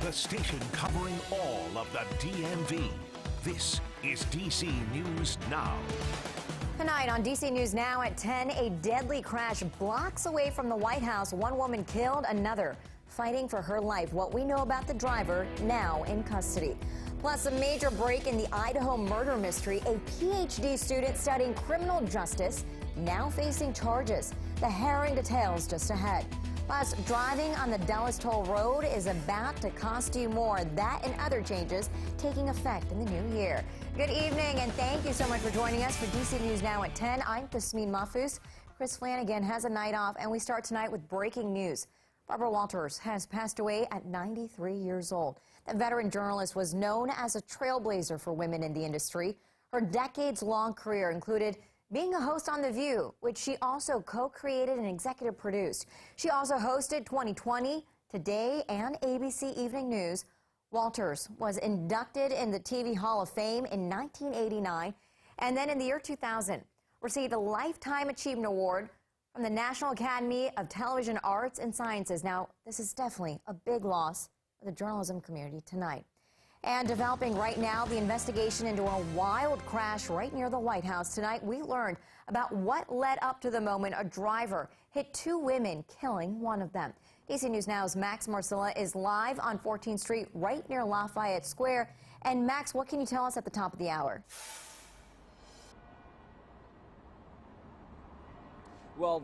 the station covering all of the DMV. This is DC News Now. Tonight on DC News Now at 10, a deadly crash blocks away from the White House. One woman killed, another fighting for her life. What we know about the driver now in custody. Plus, a major break in the Idaho murder mystery. A PhD student studying criminal justice now facing charges. The harrowing details just ahead. Plus, driving on the Dulles Toll Road is about to cost you more. That and other changes taking effect in the new year. Good evening, and thank you so much for joining us for DC News Now at 10. I'm Tasmin Mahfouz. Chris Flanagan has a night off, and we start tonight with breaking news. Barbara Walters has passed away at 93 years old. The veteran journalist was known as a trailblazer for women in the industry. Her decades-long career included being a host on The View, which she also co-created and executive produced. She also hosted 2020, Today, and ABC Evening News. Walters was inducted in the TV Hall of Fame in 1989, and then in the year 2000, received a Lifetime Achievement Award from the National Academy of Television Arts and Sciences. Now, this is definitely a big loss for the journalism community tonight. And developing right now, the investigation into a wild crash right near the White House. Tonight, we learned about what led up to the moment a driver hit two women, killing one of them. DC News Now's Max Marcilla is live on 14th Street, right near Lafayette Square. And Max, what can you tell us at the top of the hour? Well,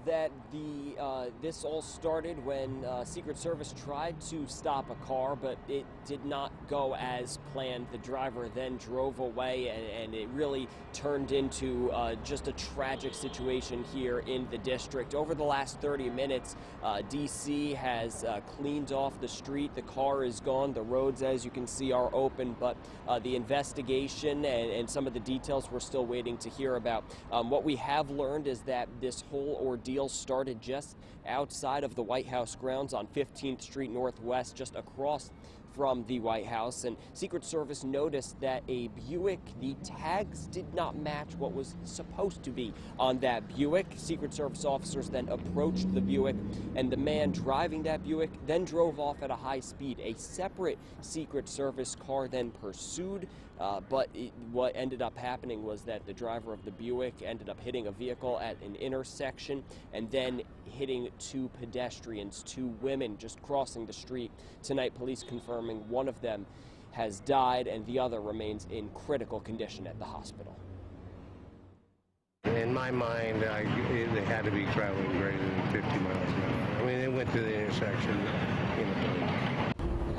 this all started when Secret Service tried to stop a car, but it did not go as planned. The driver then drove away, and it really turned into just a tragic situation here in the district. Over the last 30 minutes, DC has cleaned off the street. The car is gone. The roads, as you can see, are open, but the investigation and some of the details we're still waiting to hear about. What we have learned is that this whole ordeal started just outside of the White House grounds on 15th Street Northwest, just across from the White House, and Secret Service noticed that a Buick, the tags did not match what was supposed to be on that Buick. Secret Service officers then approached the Buick, and the man driving that Buick then drove off at a high speed. A separate Secret Service car then pursued, but what ended up happening was that the driver of the Buick ended up hitting a vehicle at an intersection and then hitting two pedestrians, two women just crossing the street. Tonight, police confirming one of them has died and the other remains in critical condition at the hospital. In my mind, they had to be traveling greater than 50 miles an hour. I mean, they went to the intersection.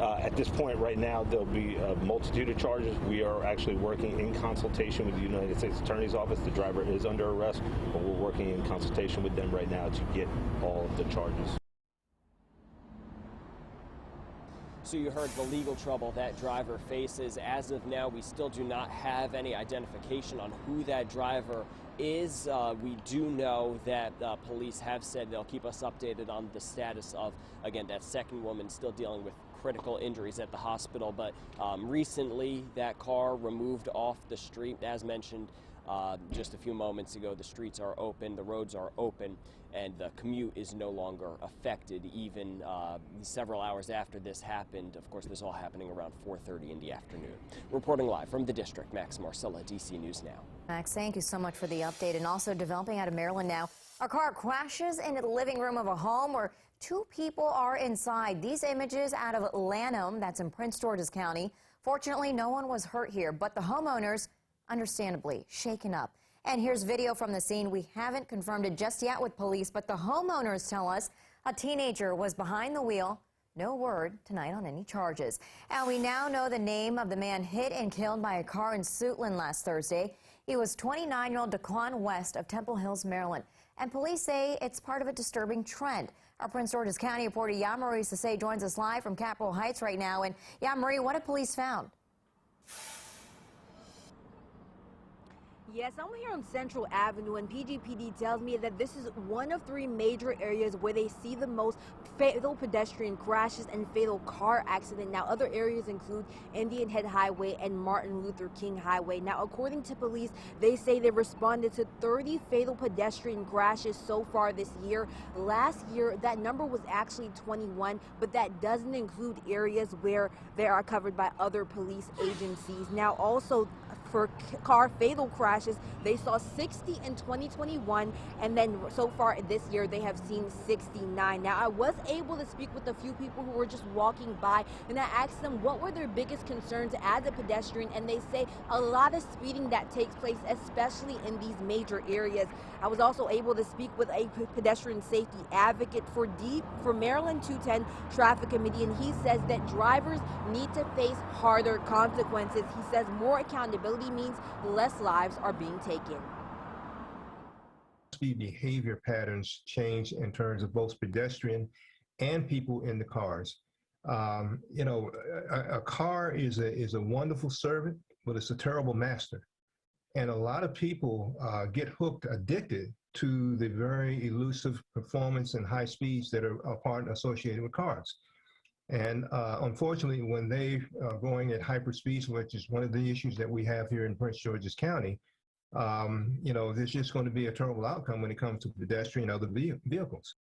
At this point right now, there'll be a multitude of charges. We are actually working in consultation with the United States Attorney's Office. The driver is under arrest, but we're working in consultation with them right now to get all of the charges. So you heard the legal trouble that driver faces. As of now, we still do not have any identification on who that driver is. We do know that police have said they'll keep us updated on the status of, again, that second woman still dealing with critical injuries at the hospital. But recently, that car removed off the street. As mentioned just a few moments ago, the streets are open, the roads are open, and the commute is no longer affected even several hours after this happened. Of course, this all happening around 4:30 in the afternoon. Reporting live from the district, Max Marcilla, DC News Now. Max, thank you so much for the update. And also developing out of Maryland now, a car crashes into the living room of a home where two people are inside. These images out of Lanham, that's in Prince George's County. Fortunately, no one was hurt here, but the homeowners, understandably, shaken up. And here's video from the scene. We haven't confirmed it just yet with police, but the homeowners tell us a teenager was behind the wheel. No word tonight on any charges. And we now know the name of the man hit and killed by a car in Suitland last Thursday. He was 29-year-old Daquan West of Temple Hills, Maryland. And police say it's part of a disturbing trend. Our Prince George's County reporter Yamari Sase joins us live from Capitol Heights right now. And Yamari, what have police found? Yes, I'm here on Central Avenue, and PGPD tells me that this is one of 3 major areas where they see the most fatal pedestrian crashes and fatal car accidents. Now, other areas include Indian Head Highway and Martin Luther King Highway. Now, according to police, they say they've responded to 30 fatal pedestrian crashes so far this year. Last year, that number was actually 21, but that doesn't include areas where they are covered by other police agencies. Now, also, for car fatal crashes, they saw 60 in 2021, and then so far this year they have seen 69. Now, I was able to speak with a few people who were just walking by, and I asked them what were their biggest concerns as a pedestrian, and they say a lot of speeding that takes place, especially in these major areas. I was also able to speak with a pedestrian safety advocate for Maryland 210 Traffic Committee, and he says that drivers need to face harder consequences. He says more accountability means less lives are being taken. Speed behavior patterns change in terms of both pedestrian and people in the cars. A car is a wonderful servant, but it's a terrible master. And a lot of people get hooked, addicted to the very elusive performance and high speeds that are associated with cars. And unfortunately, when they are going at hyper speeds, which is one of the issues that we have here in Prince George's County, there's just going to be a terrible outcome when it comes to pedestrian and other vehicles.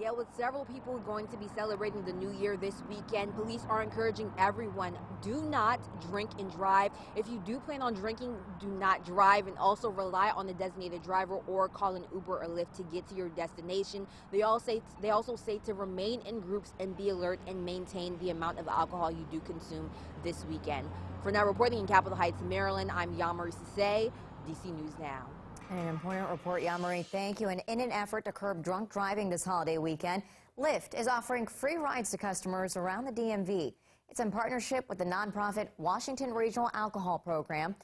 Yeah, with several people going to be celebrating the new year this weekend, police are encouraging everyone, do not drink and drive. If you do plan on drinking, do not drive, and also rely on a designated driver or call an Uber or Lyft to get to your destination. They also say to remain in groups and be alert and maintain the amount of alcohol you do consume this weekend. For now, reporting in Capitol Heights, Maryland, I'm Yamari Sise, DC News Now. And an important report, Yamari, thank you. And in an effort to curb drunk driving this holiday weekend, Lyft is offering free rides to customers around the DMV. It's in partnership with the nonprofit Washington Regional Alcohol Program.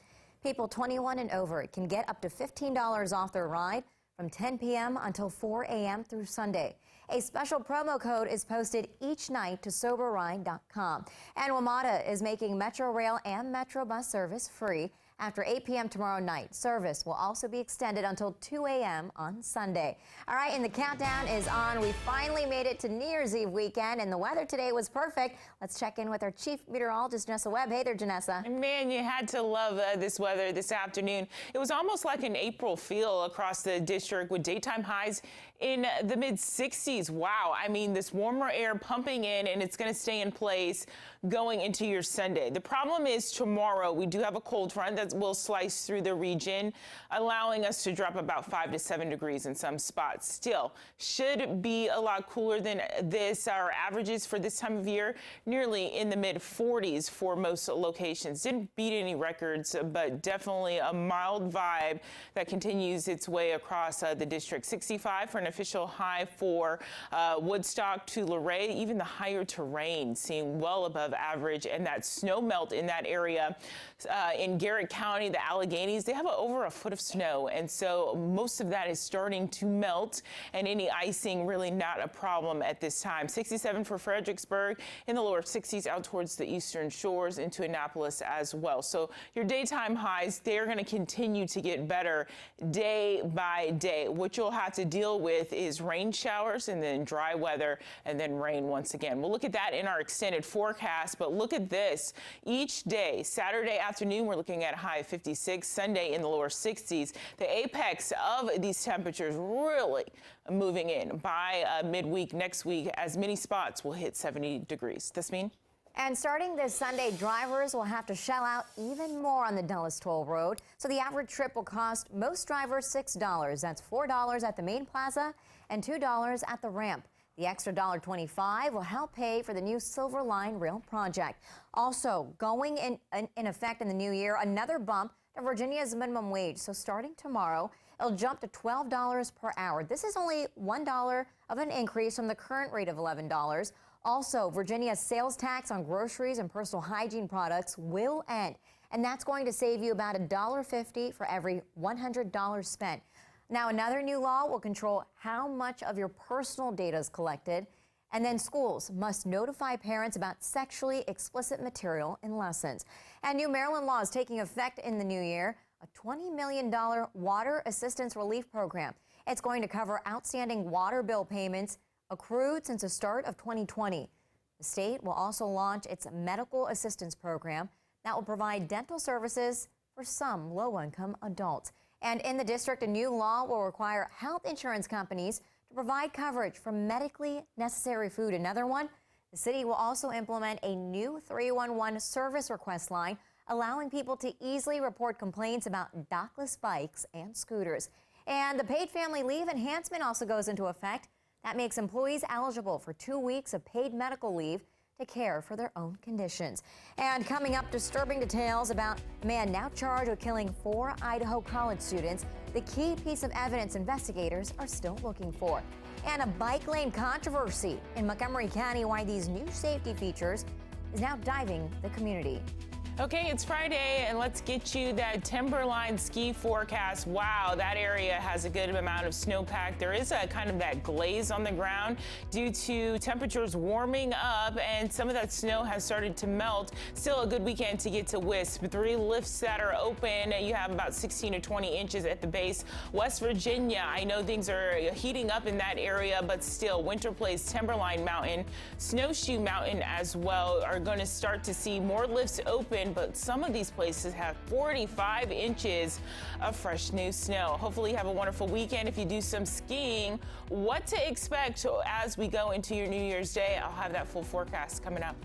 People 21 and over can get up to $15 off their ride from 10 p.m. until 4 a.m. through Sunday. A special promo code is posted each night to SoberRide.com. And WMATA is making Metro Rail and Metro Bus service free. After 8 p.m. tomorrow night, service will also be extended until 2 a.m. on Sunday. All right, and the countdown is on. We finally made it to New Year's Eve weekend, and the weather today was perfect. Let's check in with our chief meteorologist, Janessa Webb. Hey there, Janessa. Man, you had to love this weather this afternoon. It was almost like an April feel across the district with daytime highs in the mid-60s. Wow, I mean, this warmer air pumping in, and it's going to stay in place going into your Sunday. The problem is tomorrow we do have a cold front that will slice through the region, allowing us to drop about 5 to 7 degrees in some spots. Still, should be a lot cooler than this. Our averages for this time of year, nearly in the mid-40s for most locations. Didn't beat any records, but definitely a mild vibe that continues its way across the district. 65 for an official high for Woodstock to Luray. Even the higher terrain seeing well above average, and that snow melt in that area in Garrett County, the Alleghenies, they have over a foot of snow, and so most of that is starting to melt, and any icing really not a problem at this time. 67 for Fredericksburg, in the lower 60s out towards the eastern shores into Annapolis as well. So your daytime highs, they're going to continue to get better day by day. What you'll have to deal with is rain showers and then dry weather and then rain once again. We'll look at that in our extended forecast, but look at this. Each day, Saturday afternoon, we're looking at a high of 56, Sunday in the lower 60s. The apex of these temperatures really moving in by midweek next week, as many spots will hit 70 degrees. Tasmin? And starting this Sunday, drivers will have to shell out even more on the Dulles Toll Road. So the average trip will cost most drivers $6. That's $4 at the main plaza and $2 at the ramp. The extra $1.25 will help pay for the new Silver Line Rail project. Also, going in effect in the new year, another bump to Virginia's minimum wage. So starting tomorrow, it'll jump to $12 per hour. This is only $1 of an increase from the current rate of $11. Also, Virginia's sales tax on groceries and personal hygiene products will end, and that's going to save you about $1.50 for every $100 spent. Now, another new law will control how much of your personal data is collected, And then schools must notify parents about sexually explicit material in lessons. And new Maryland law is taking effect in the new year, a $20 million water assistance relief program. It's going to cover outstanding water bill payments accrued since the start of 2020. The state will also launch its medical assistance program that will provide dental services for some low-income adults. And in the district, a new law will require health insurance companies to provide coverage for medically necessary food. Another one, the city will also implement a new 311 service request line, allowing people to easily report complaints about dockless bikes and scooters. And the paid family leave enhancement also goes into effect. That makes employees eligible for 2 weeks of paid medical leave to care for their own conditions. And coming up, disturbing details about a man now charged with killing 4 Idaho college students. The key piece of evidence investigators are still looking for. And a bike lane controversy in Montgomery County, why these new safety features is now diving the community. Okay, it's Friday, and let's get you that Timberline ski forecast. Wow, that area has a good amount of snowpack. There is a kind of that glaze on the ground due to temperatures warming up, and some of that snow has started to melt. Still a good weekend to get to Wisp. 3 lifts that are open. You have about 16 to 20 inches at the base. West Virginia, I know things are heating up in that area, but still, Winter Place, Timberline Mountain, Snowshoe Mountain as well are going to start to see more lifts open. But some of these places have 45 inches of fresh new snow. Hopefully you have a wonderful weekend. If you do some skiing, what to expect as we go into your New Year's Day, I'll have that full forecast coming up.